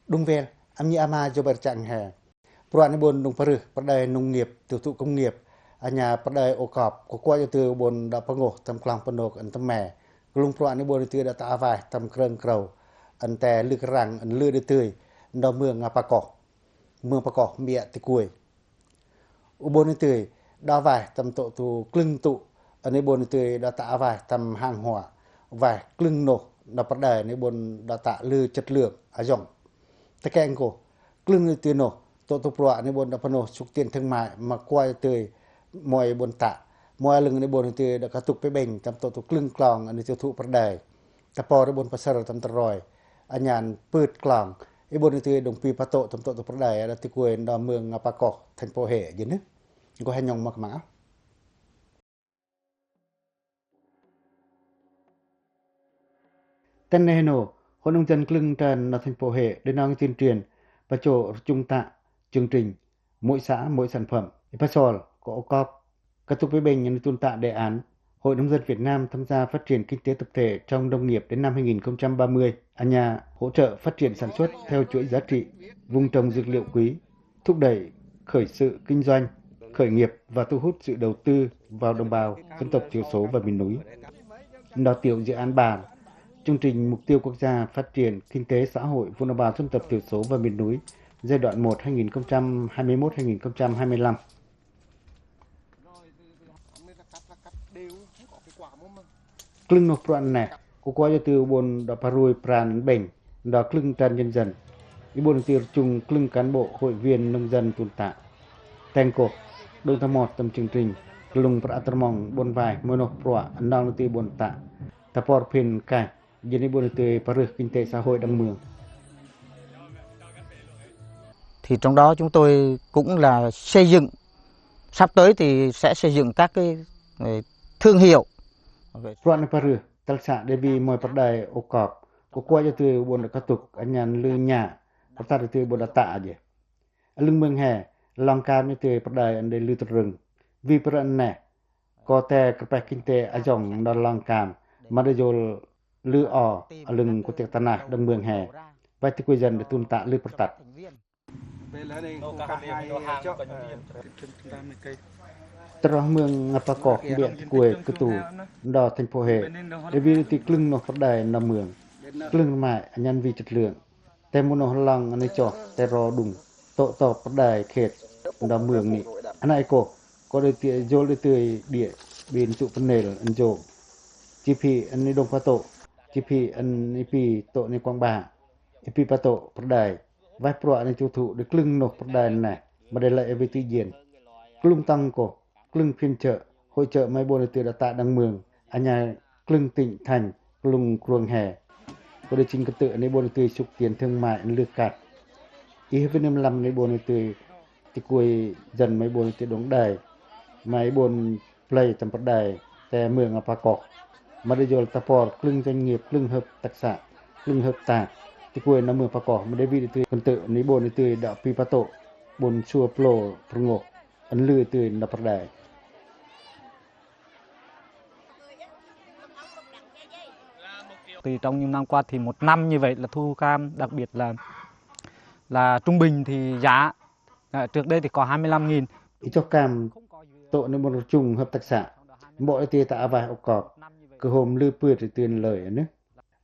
Đúng về, âm như ama cho bật chẳng hè. Bọn này buồn đúng phá bắt đời nông nghiệp, tiêu thụ công nghiệp, ở nhà bắt đời ô cọp, có qua cho từ buồn đã phá ngộ, tầm khlang phá nộp, ẩn tầm mẹ. Lung bọn này buồn từ đã tạ vài, tầm krân krầu, ẩn tè lư răng, ẩn lư đi tươi, đó mương ngà pa cỏ, mẹ tì cuối. Ở buồn từ đó vài, tầm tổ tù clưng tụ, ở này buồn từ đã tạ vài, tầm hàng hỏa, vài clưng nổ, đó bắt đời này buồn đã tạ lư chất lượng, ở dòng. Tất cả anh cô, clưng từ nổ, tổ tục rọa này buồn đã phá nổ xúc tiền thương mại mà qua từ mọi buồn tạ. Mọi lưng này buồn từ đã cả tục bế bình tầm tổ tục clưng clong ở này tiêu thụ bắt đời. Tập bò này buồn phá sơ tầm tà rồi, ở nhàn bướt clong. Ý buồn từ đồng phí phá tổ tầm tổ tục bắt đời đã tì quyền đó mương ngà pa cỏ, thành phố hệ dưới nước. Có hay nhông mạc mã. Tên này nổ, hội nông dân clưng trần là thành phố hệ để năng tuyên truyền và chỗ trung tạ, chương trình, mỗi xã, mỗi sản phẩm. Ipasol có ô cọp, các tục bế bình nhân tuân tạ đề án Hội Nông dân Việt Nam tham gia phát triển kinh tế tập thể trong nông nghiệp đến năm 2030. Nhà hỗ trợ phát triển sản xuất theo chuỗi giá trị, vùng trồng dược liệu quý, thúc đẩy khởi sự kinh doanh, khởi nghiệp và thu hút sự đầu tư vào đồng bào dân tộc thiểu số và miền núi. Đào tiểu dự án bản, chương trình mục tiêu quốc gia phát triển kinh tế xã hội vùng đồng bào dân tộc thiểu số và miền núi giai đoạn 1 2021-2025. Clưng nộp đoạn này, có qua cho từ buồn đỏ parui pran bình, đỏ clưng tràn nhân dân. Ý buồn tiêu chung clưng cán bộ hội viên nông dân tuần tạ. Tên cổ, đương tham mọt tầm chương trình, lùng pra atamong buồn vài môi nộp rọa ấn đong tiêu buồn tạ. Tapor pin cài, dân ý buồn tiêu paru kinh tế xã hội đăng mường. Thì trong đó chúng tôi cũng là xây dựng, sắp tới thì sẽ xây dựng các cái thương hiệu. Ruan paru, tal sa devi moi perdai okop, ko kwa cho từ buồn đã katuk anyan lư nhà, ta từ buồn đã tạ je. Lưng mương hè, long cam như từ perdai ande lư rừng. Vi peran nè, ko te kerpek kinte ajong da long cam, madajol lư o lưng của tiệc tanah đằng mương hè. Vai ti dân để tuân tạ lư pertat. Terah mương ngapa kok biak kue ketu đo thành phố hệ để vì ti clưng nó phát đài nằm mương clưng mại nhân vi chất lượng tem mono long anh cho tero đùng tổ tổ phát đài khệt đo mương nị anh ai cô có đời tiệt dô đời tươi địa bên trụ phân nề anh dô gp anh đông pha tổ gp anh ip tổ này quang bà ip pha tổ phát đài vai pro anh tiêu thụ để clưng nó phát đài này mà để lại với ti diện clưng tăng cô clưng phiên chợ, hội chợ máy bồn từ đã tạ đăng mường, anh nhà clưng Tịnh Thành, clưng Cruông Hè. Có đề trình tự này bồn từ xúc tiến thương mại lược cạt. Ý với 55 này bồn từ thì cuối dần máy bồn từ đống đài, máy bồn play tầm bắt đài, tại mường ở Pa Cọc. Mà đây rồi tập phò clưng doanh nghiệp, clưng hợp tác xã, clưng hợp tác. Thì cuối nó mường Pa Cọc, mà đây vì từ con tự này bồn từ đạo pi pa tổ, bồn xua plo prongok, ấn lư từ nó bắt đài. Từ trong những năm qua thì một năm như vậy là thu cam, đặc biệt là trung bình thì giá trước đây thì có 25.000. Cho cam tổ nên một chung hợp tác xã, mỗi thì tạ vài ốc cọp, cứ hôm lư pươi thì tiền lời nữa.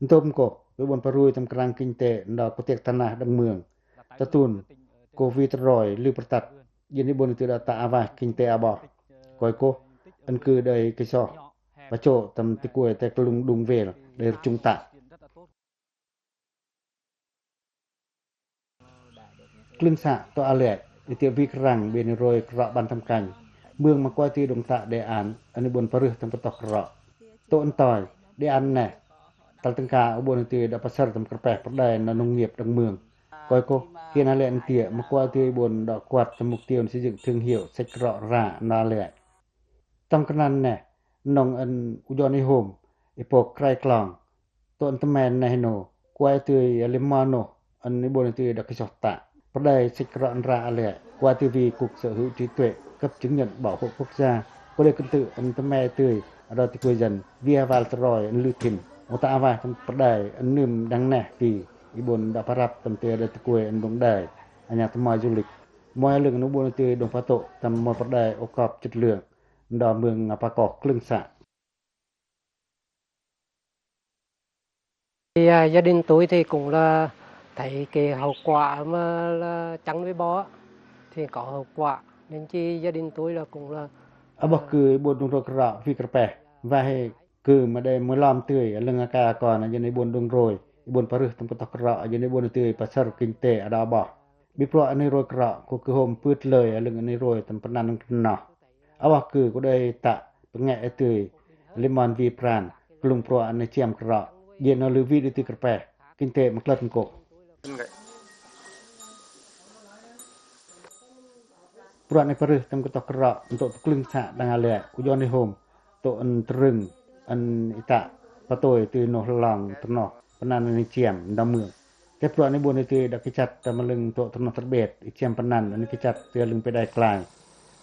Tôm cổ với bọn parui trong krang kinh tế đó có tiệc tanah đằng mường, ta tuần covid rồi lư bật tật, dân đi bọn từ đã tạ vài kinh tế à bỏ, coi cô ân cư đầy cái sò và chỗ tầm tí cuối tại lùng đùng về để trung tạ. Clưng xạ tọa lệ để tiêu vi rằng bên rồi rõ bàn thăm cảnh mương mà qua ti đồng tạ đề án anh buồn paru thăm tọt rõ tôn tỏi đề án này tal tengka ở buồn ti đã pasar thăm kerpek perdai là nông nghiệp đằng mường coi cô hiện nay anh tiệ mà qua ti buồn đã quạt thăm mục tiêu xây dựng thương hiệu sạch rõ rã na lệ trong cái này nông anh ujoni home ipok krai klong tôn temen này no qua ti lemano anh buồn ti đã cái tạ Perdai sạch rõ ra lệ qua TV Cục Sở hữu trí tuệ cấp chứng nhận bảo hộ quốc gia có đề cân tự anh tâm mẹ tươi ở đó thì quê dần via vào rồi anh lưu thìn một tạ vài trong perdai anh nìm đăng nẻ vì อีบนดาพรับตําเตได้ตะกวยอันดงได้อันยาตมอยจุลิกมอยลึงอนุบนเตดงพะโตตํามอยปะได้โอกอบจุดเลืองดอเมืองอปะกอกคลึงสะ Gia đình tôi thì cũng là thấy cái hậu quả mà là trắng với bó thì có hậu quả nên chi gia đình tôi là cũng là อบอกคือบนดงโรกระวิกระแปว่าให้คือมาได้มือลอมเตยเรื่องอากาก่อนอยู่ในบนดงโรยบนปรึกตำกตกระอยู่ในบนเตยปัสรกินเตอดาบ่บิเพราะในโรยกระก็คือโฮมพืชเลยเรื่องในโรยตำปนันนออบอกคือก็ได้ตะปะแงะเตยลิมอนวีพรานกลุ่มเพราะในเจียมกระเย็นเอาลือวีดติกระแปกินเตมกลัดกกปรในปรึกตำกตกระuntuk kling sa dang ale ujon ni hom to an trưng an ita patoi tu no lang tno panan ni ciam da mươngแต่ปรในบนที่ดักจัดตะมะลึงโตตนตะเบดอีเจียมปนันอันนี้จัดเตือลึงไปได้กลาง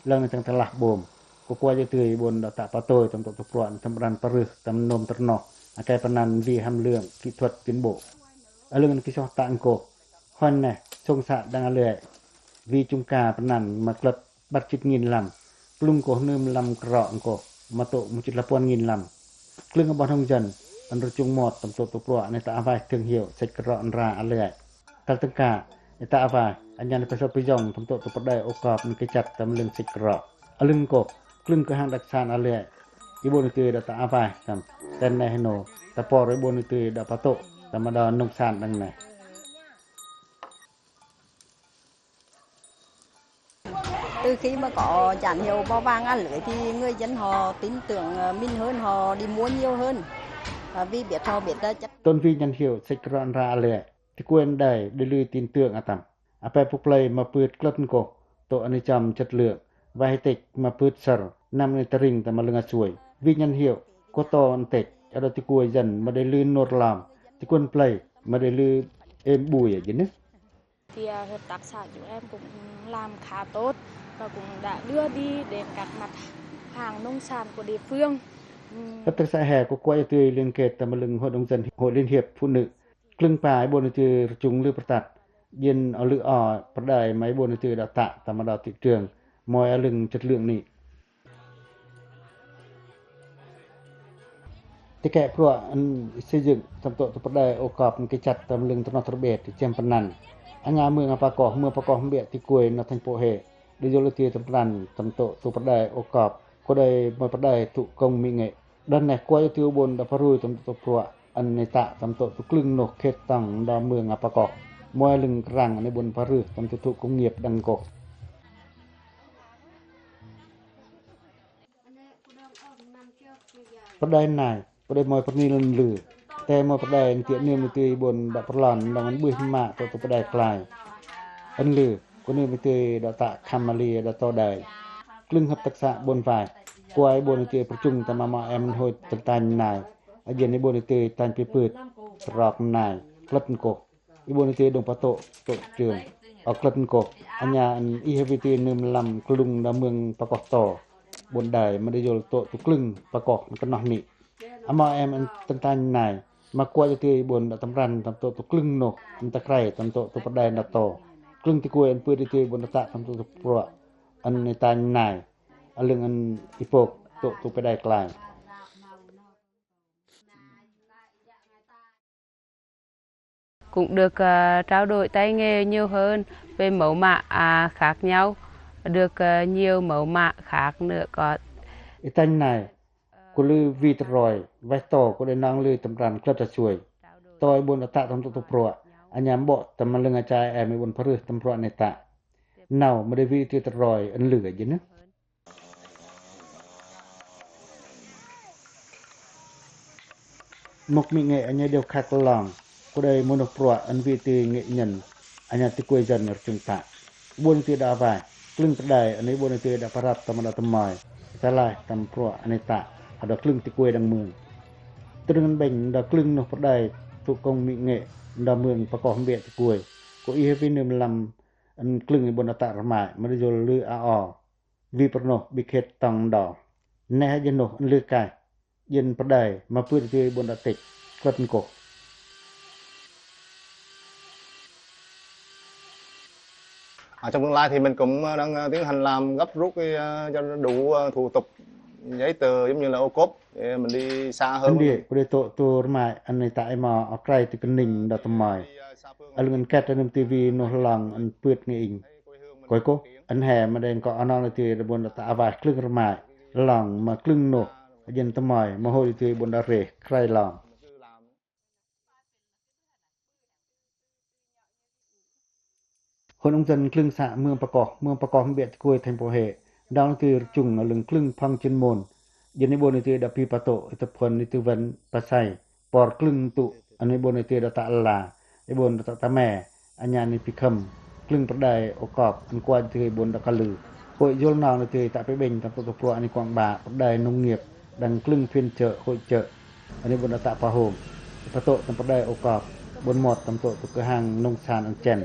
เรื่องในทางตะลักบ่มก็กว่าจะตือบนดอกตะปะโตยตำตะปรอนตำรันปรึกตำนมตะนออาการปนันวีหำเรื่องกิทวดกินโบอเรื่องกิชอตะอังโกค่อนน่ะชงสะดังอะเลยวีจุงกาปนันมากลัดบัดจิตงินลำกลุ่มโกนึมลำกระอังโกมาโตมุจิตละปวนงินลำกลึงบ่ทองจันอันรจุงหมดตำโตตปรในตะอาวายถึงเหี่ยวเสร็จกระอันราอะเลยกัลตงกาในตะอาวายอันยันประสบประยงตำโตตปได้โอกาสมีกจัดตำลึงสิกระอลึงโกกลึงก็หางดักชานอะเลยอีบนตือดะตะอาวายตำแต่ในโนตะปอรบนตือดะปะโตตะมาดอนงชานดังไหนTừ khi mà có nhãn hiệu bò vàng ăn lưới thì người dân họ tin tưởng mình hơn, họ đi mua nhiều hơn. Vì biết họ biết chất. ต้นวียันเหี่ยวเสกรอนราเลยที่กวนได้ได้ลือตีนเตืองอะตําอาไปปุกเลยมาปืดกลัดโกโตอนิจำจัดเลือกไว้ให้ติกมาปืดสรนำในตริงแต่มาลึงสวยวิญญาณเหี่ยวก็ตอนเต็กอดติกวยยันมาได้ลือโนดลามที่กวนเปลยมาได้ลือเอ็มบุยอย่างนี้ Thì hợp tác xã chúng em cũng làm khá tốt và cũng đã đưa đi đến các mặt hàng nông sản của địa phương. hợp tác xã hè có quay tươi liên kết tại mà lưng hội nông dân hội liên hiệp phụ nữ clưng pái bồn từ chúng lưuประตัดเย็นเอาลืออ่อประได้ไม้บนtừ đào tạตามดาวติtrường môi ở lưng chất lượng nị ที่แก่เพราะอันxây dựng ตำโตตประได้โอกาสมันกิจัดตามลึงตนอตระเบตที่เจียมปนันอันงาเมืองอปากอกเมืองปากอกเบียที่กวยนทันโปเฮดิโยลตีตำรันตำโตตุประได้โอกาสก็ได้มาประได้ตุกงมีเงดันแนกวยที่อุบลดาพรุยตำโตเพราะอันในตะตำโตตุกลึงนกเขตตังดอเมืองอปากอกมวยลึงกรังในบนพรุตำโตตุกงเงียบดังกกประได้นายประได้มวยปนีลันลือแต่มวยประได้เตียเนือมตีบนดาปลอนดังมันบื้อมาตัวประได้กลายอันลือคนนี้มตีดาตะคัมมาลีดาโตได้กลึงหับตักษะบนฝ่ายกวยบนตีประจุงตะมาแอมโหดตันตันนายอาเย็นในบนตีตันปีปืดรอกนายกลัดกกอีบนตีดงปะโตโตเจืองออกกลัดกกอัญญาอันอีเฮวิตีนึมลำกลุงดาเมืองปะกอกโตบนได้ไม่ได้โยลโตตุกลึงปะกอกกันนอกนี่อามาแอมอันตันตันนายมากวยตีบนตำรันตำโตตุกลึงนกอันตะไคร้ตำโตตุปะได้นาโตกลึงที่กวยอันปืดตีบนตะตำโตตุปรอันในตานนายอันลึงอันอีโปกโตตุไปได้กลางcũng được trao đổi tay nghề nhiều hơn về mẫu mã khác nhau, được nhiều mẫu mã khác nữa có. Tên này có lưu vi tròi vai tỏ có để năng lưu tầm rắn rất là chuối. Tôi buồn tạ tầm tổ pro, anh nhắm bộ tầm mà lưng anh trai em buồn phơi tầm pro này tạ. Nào mà để vi tròi anh lửa gì nữa. Một mỹ nghệ anh đều khác lòng. Có đây một pro anh vi từ nghệ nhân anh ti quay dần ở trường tạ. Buồn từ đã vài, lưng đài anh ấy buồn từ đã phát tầm đã tầm mỏi. Ta lại tầm pro anh tạ. Ada klung ti kue dang meung. Dengan beng da klung no perdai tu kong mi nge da meung pakok mbek ti kue. Ko i hepi nem lam an klung bon ata ramai madjol lư a o. Vi perno biket tang da. Ne jeno lư kai. Yen perdai ma put ti bon atik klat ko. Trong tương lai thì mình cũng đang tiến hành làm gấp rút cho đủ thủ tục giấy tờ giống như là ô cốp để mình đi xa hơn. Andi kude to mai anai ta ma akrai ti kening da tamai. Alungan kat anum TV no lang an put ngi ing. Koi ko an he ma den ko anang ti da bon ta awa klung ramai lang ma klung no yen tamai ma hoi ti bon da re krai lang. คนองจันคลึงสะเมืองประกอบเบียดกวยทันโพเฮดาวตือจุงลึงคลึงพังจินมนยในบนตือดาปีปะโตอิตพลนิตวันปะไสปอรคลึงตุอันในบนตือดาตะลาในบนตะตะแม่อัญญานิพิคัมคลึงประไดโอกอบอันกว่าตือบนตะกะลือโคยยลนาวในตือตะไปเบ่งตะปะปะอันในกวางบาประไดนงเงียบดังคลึงเพียนเจอโคยเจออันในบนตะปะโฮมปะโตตะประไดโอกอบบนหมดตะโตตุกะหังนงชานอันแจ่น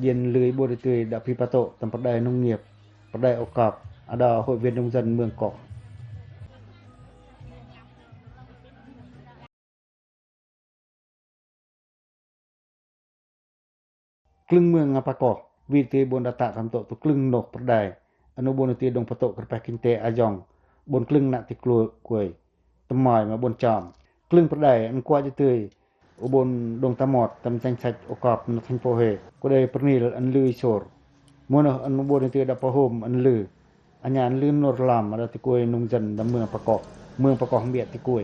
เย็นเลยบริตุยดาพิปะโตตำปะไดนงเงียบปะไดโอกาบอดาhội viên nông dân เมืองเกาะครึ่งเมืองอปะกอกวีตีบนดาตะตำโตตุครึ่งนกปะไดอนุบนตีดงปะโตกระแปกินเตอายองบนครึ่งนะติกลัวกวยตะหมอยมาบนจอมครึ่งปะไดอันกว่าจะตุยอุบลดงตะหมอดตำจังชัดโอกาบนทันโพเฮก็ได้ปรณีอันลือโชรมวนอันอุบลตีดาปะโฮมอันลืออันยานลือนรลามมาติกวยนงจันดำเมืองประกอบเบียดติกวย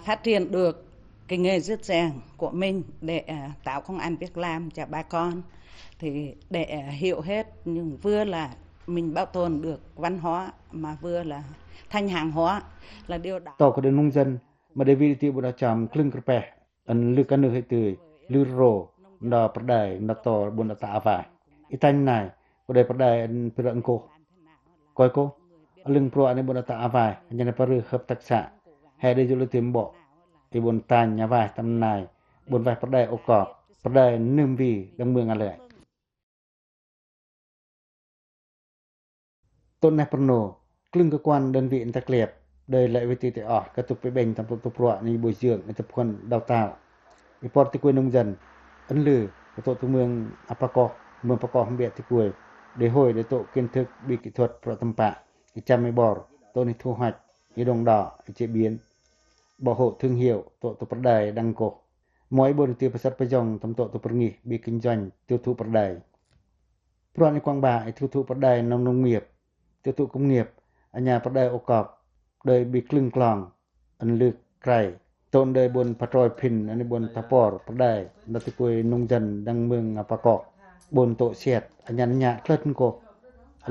phát triển được cái nghề rước rèn của mình để tạo công ăn việc làm cho bà con thì để hiểu hết nhưng vừa là mình bảo tồn được văn hóa mà vừa là thành hàng hóa là điều đó ต่อก็ได้นงจันมาได้วิธีบุญจามคลึงกระแปอันลึกกันนึกให้ตื่นลือโรดาประไดนต่อบนตาอาวาอีตันนายก็ได้ประไดอันเปรังโกก้อยโกลึงโปรอันบนตาอาวาอันยันปรือครับตักษะให้ได้จุลติมบ่อีบนตานยาวาตำนายบนไว้ประไดโอกอบประไดนึมวีดังเมืองอะไรต้นในปรโนคลึงกะกวนđơn vịตะเกลียบโดยและวิธีที่ออกกระตุกไปเบ่งตำตุปรในบุยเยืองในตะพนดาวตาวอีปอติกวยนงจันอันลือกระโตตุเมืองอปะกอกเมืองประกอบเบียดติกวยได้ห้อยได้โตกินทึกบิกิทวดประตำปะอีจำไม่บอรโตนิทูหัดอีดงดออีเจเบียนบ่โหถึงเหี่ยวโตตุประไดดังโกมอยบนตีประสัตประยองตำโตตุประงีบิกินจันติวทุประไดเพราะในกวางบาอีทุทุประไดนำนงเงียบติวทุกุมเงียบอัญญาประไดโอกอบโดยบิคลึงกลองอันลึกไกลตนโดยบนปะตรอยพินอันบนตะปอรประไดนติกวยนงจันดังเมืองอปะกอกบนโตเสียดอัญญาญะเคลื่อนโก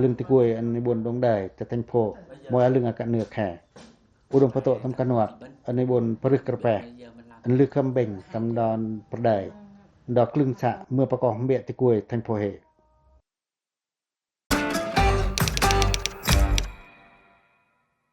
ลึงติกวยอันบนดงได้จะตันโพมอยลึงอากาศเหนือแข่อุดมปะโตตำกันวดอันบนปรึกกระแปอันลึกคำเบ่งตำดอนประไดดอกคลึงสะเมื่อประกอบเบียติกวยทันโพเฮ